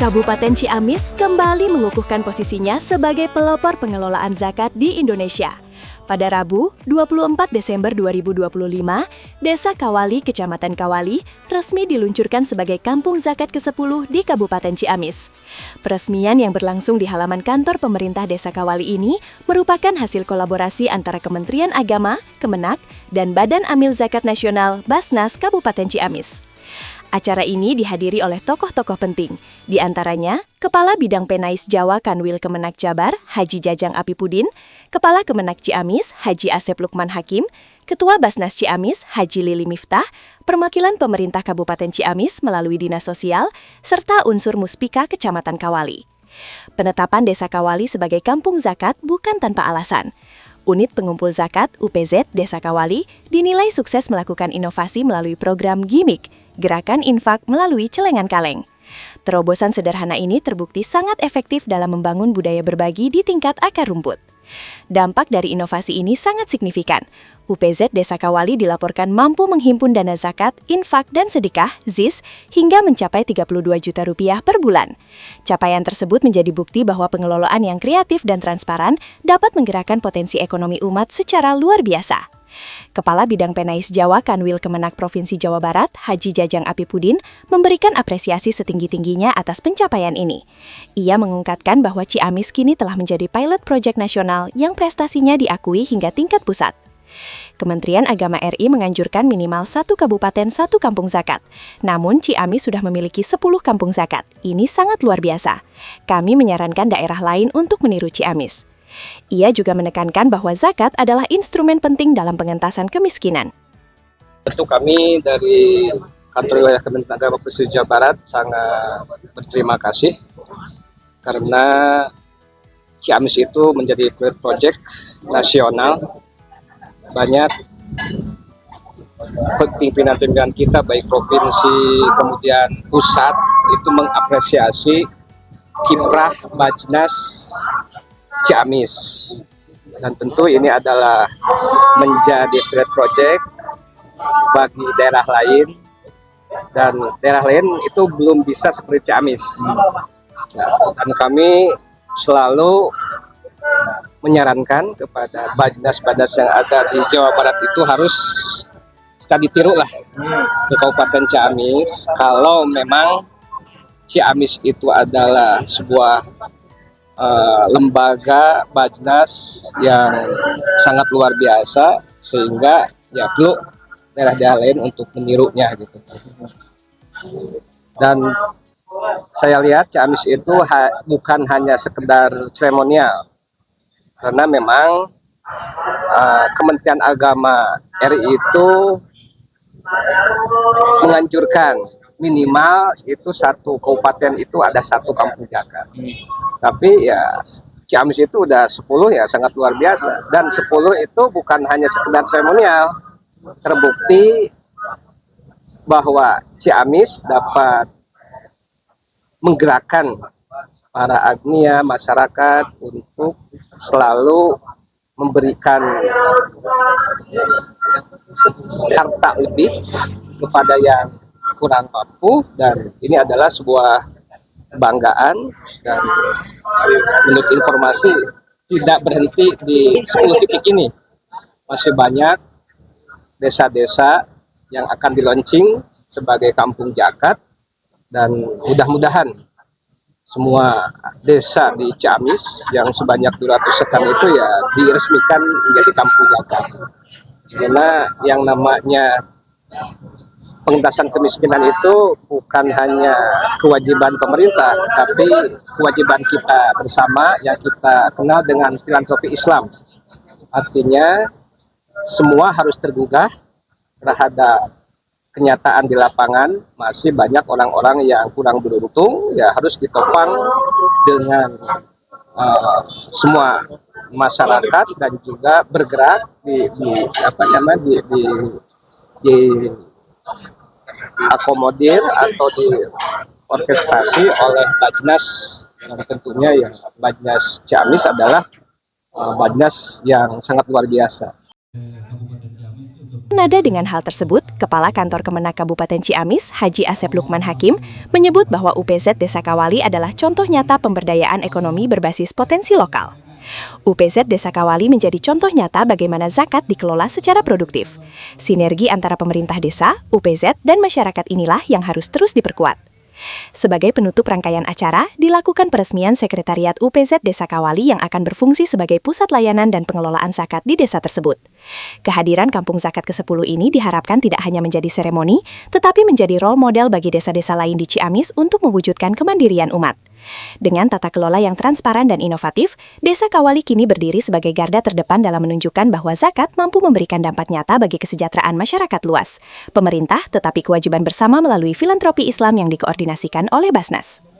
Kabupaten Ciamis kembali mengukuhkan posisinya sebagai pelopor pengelolaan zakat di Indonesia. Pada Rabu, 24 Desember 2025, Desa Kawali, Kecamatan Kawali, resmi diluncurkan sebagai Kampung Zakat ke-10 di Kabupaten Ciamis. Peresmian yang berlangsung di halaman kantor pemerintah Desa Kawali ini merupakan hasil kolaborasi antara Kementerian Agama, Kemenak, dan Badan Amil Zakat Nasional Basnas Kabupaten Ciamis. Acara ini dihadiri oleh tokoh-tokoh penting, di antaranya Kepala Bidang Penais Jawa Kanwil Kemenak Jabar, Haji Jajang Apipudin, Kepala Kemenak Ciamis, Haji Asep Lukman Hakim, Ketua Basnas Ciamis, Haji Lili Miftah, perwakilan pemerintah Kabupaten Ciamis melalui Dinas Sosial, serta unsur Muspika Kecamatan Kawali. Penetapan Desa Kawali sebagai Kampung Zakat bukan tanpa alasan. Unit Pengumpul Zakat UPZ Desa Kawali dinilai sukses melakukan inovasi melalui program Gimik, Gerakan Infak melalui Celengan Kaleng. Terobosan sederhana ini terbukti sangat efektif dalam membangun budaya berbagi di tingkat akar rumput. Dampak dari inovasi ini sangat signifikan. UPZ Desa Kawali dilaporkan mampu menghimpun dana zakat, infak, dan sedekah (ZIS) hingga mencapai 32 juta rupiah per bulan. Capaian tersebut menjadi bukti bahwa pengelolaan yang kreatif dan transparan dapat menggerakkan potensi ekonomi umat secara luar biasa. Kepala Bidang Penais Jawa Kanwil Kemenak Provinsi Jawa Barat, Haji Jajang Apipudin, memberikan apresiasi setinggi-tingginya atas pencapaian ini. Ia mengungkapkan bahwa Ciamis kini telah menjadi pilot project nasional yang prestasinya diakui hingga tingkat pusat. Kementerian Agama RI menganjurkan minimal 1 kabupaten 1 kampung zakat. Namun Ciamis sudah memiliki 10 kampung zakat. Ini sangat luar biasa. Kami menyarankan daerah lain untuk meniru Ciamis. Ia juga menekankan bahwa zakat adalah instrumen penting dalam pengentasan kemiskinan. Tentu kami dari Kantor Wilayah Kementerian Agama Provinsi Jawa Barat sangat berterima kasih karena Ciamis itu menjadi proyek nasional. Banyak pimpinan-pimpinan kita baik provinsi kemudian pusat itu mengapresiasi kiprah Bajnas Ciamis, dan tentu ini adalah menjadi pilot project bagi daerah lain, dan daerah lain itu belum bisa seperti Ciamis. Dan kami selalu menyarankan kepada Bajnas-Bajnas yang ada di Jawa Barat itu harus kita ditiru lah ke Kabupaten Ciamis. Kalau memang Ciamis itu adalah sebuah lembaga Bajnas yang sangat luar biasa, sehingga ya perlu daerah-daerah lain untuk menirunya gitu. Dan saya lihat Ciamis itu bukan hanya sekedar seremonial, karena memang Kementerian Agama RI itu menganjurkan minimal itu 1 kabupaten itu ada 1 kampung zakat. Tapi ya Ciamis itu udah 10 ya sangat luar biasa. Dan 10 itu bukan hanya sekedar seremonial. Terbukti bahwa Ciamis dapat menggerakkan para agnia masyarakat untuk selalu memberikan harta lebih kepada yang kurang mampu, dan ini adalah sebuah kebanggaan. Dan menurut informasi tidak berhenti di 10 titik ini, masih banyak desa-desa yang akan di-launching sebagai kampung zakat, dan mudah-mudahan semua desa di Ciamis yang sebanyak 200 sekian itu ya diresmikan menjadi kampung zakat. Karena yang namanya pengentasan kemiskinan itu bukan hanya kewajiban pemerintah, tapi kewajiban kita bersama yang kita kenal dengan filantropi Islam. Artinya semua harus tergugah terhadap kenyataan di lapangan. Masih banyak orang-orang yang kurang beruntung, ya harus ditopang dengan semua masyarakat, dan juga bergerak di akomodir atau diorkestrasi oleh Bajnas, yang tentunya ya Bajnas Ciamis adalah Bajnas yang sangat luar biasa. Nada dengan hal tersebut, Kepala Kantor Kemenak Kabupaten Ciamis, Haji Asep Lukman Hakim, menyebut bahwa UPZ Desa Kawali adalah contoh nyata pemberdayaan ekonomi berbasis potensi lokal. UPZ Desa Kawali menjadi contoh nyata bagaimana zakat dikelola secara produktif. Sinergi antara pemerintah desa, UPZ, dan masyarakat inilah yang harus terus diperkuat. Sebagai penutup rangkaian acara, dilakukan peresmian Sekretariat UPZ Desa Kawali yang akan berfungsi sebagai pusat layanan dan pengelolaan zakat di desa tersebut. Kehadiran Kampung Zakat ke-10 ini diharapkan tidak hanya menjadi seremoni, tetapi menjadi role model bagi desa-desa lain di Ciamis untuk mewujudkan kemandirian umat. Dengan tata kelola yang transparan dan inovatif, Desa Kawali kini berdiri sebagai garda terdepan dalam menunjukkan bahwa zakat mampu memberikan dampak nyata bagi kesejahteraan masyarakat luas. Pemerintah tetapi kewajiban bersama melalui filantropi Islam yang dikoordinasikan oleh Basnas.